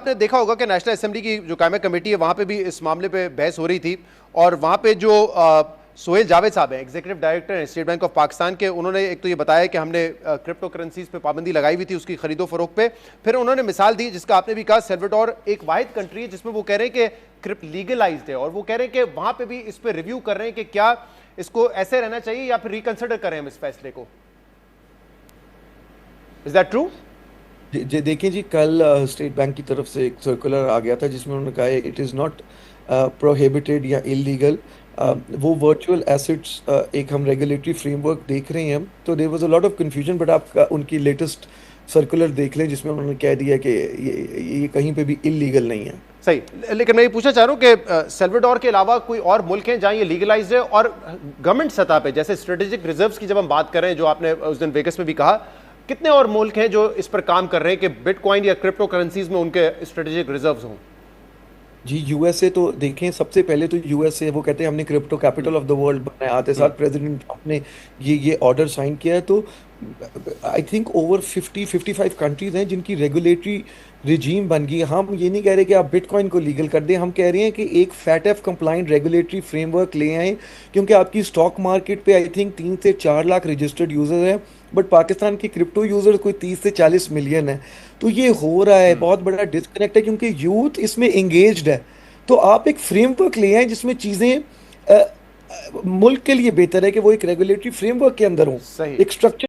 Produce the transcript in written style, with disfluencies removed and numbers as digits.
आपने देखा होगा कि नेशनल असेंबली की जो कायम कमेटी है वहां पे भी इस मामले पे बहस हो रही थी, और वहां पे जो सोहेल जावेद साहब हैं, एग्जीक्यूटिव डायरेक्टर हैं स्टेट बैंक ऑफ पाकिस्तान के, उन्होंने एक तो ये बताया कि हमने क्रिप्टो करेंसीज पे पाबंदी लगाई हुई थी उसकी खरीदो फरोख्त पे। फिर उन्होंने मिसाल दी जिसका आपने भी कहा, सेल्वाडोर एक वाहिद कंट्री है जिसमें वो कह रहे हैं कि क्रिप्ट लीगलाइज्ड है, और वो कह रहे हैं कि वहां पे भी इस पर रिव्यू कर रहे हैं कि क्या इसको ऐसे रहना चाहिए या फिर रिकंसिडर करें हम इस फैसले को। Is that true? देखिए जी, कल स्टेट बैंक की तरफ से एक सर्कुलर आ गया था जिसमें उन्होंने कहा है इट इज़ नॉट प्रोहिबिटेड या इलीगल। वो वर्चुअल एसेट्स एक हम रेगुलेटरी फ्रेमवर्क देख रहे हैं हम, तो there was a lot of confusion, but आप उनकी लेटेस्ट सर्कुलर देख लें जिसमें उन्होंने कह दिया कि ये कहीं पे भी इलीगल नहीं है। सही, लेकिन मैं ये पूछना चाह रहा हूं कि सेल्वाडोर के अलावा कोई और मुल्क हैं जहां ये लीगलाइज्ड है, और गवर्नमेंट सतह पे जैसे स्ट्रेटेजिक रिजर्व्स की जब हम बात कर रहे हैं, जो आपने उस दिन वेगस में भी कहा, कितने और मुल्क हैं जो इस पर काम कर रहे हैं कि बिटकॉइन या क्रिप्टो करेंसीज में उनके स्ट्रेटेजिक रिजर्व्स हों? जी, यूएसए तो देखें, सबसे पहले तो यूएसए वो कहते हैं हमने crypto capital of the world बनाया, आते साथ प्रेसिडेंट अपने ये ऑर्डर साइन किया है। तो आई थिंक ओवर 55 कंट्रीज हैं जिनकी रेगुलेटरी रिजीम बन गई है। हम ये नहीं कह रहे कि आप बिटकॉइन को लीगल कर दें, हम कह रहे हैं कि एक फैटफ कंप्लाइंट रेगुलेटरी फ्रेमवर्क ले आएं, क्योंकि आपकी स्टॉक मार्केट पे आई थिंक 3 से 4 लाख रजिस्टर्ड यूजर्स हैं, बट पाकिस्तान के क्रिप्टो यूजर्स कोई 30 से 40 मिलियन है। तो ये हो रहा है, बहुत बड़ा डिस्कनेक्ट है क्योंकि यूथ इसमें एंगेज्ड है। तो आप एक फ्रेमवर्क ले आए जिसमें चीज़ें मुल्क के लिए बेहतर है कि वो एक रेगुलेटरी फ्रेमवर्क के अंदर हो, सही। एक स्ट्रक्चर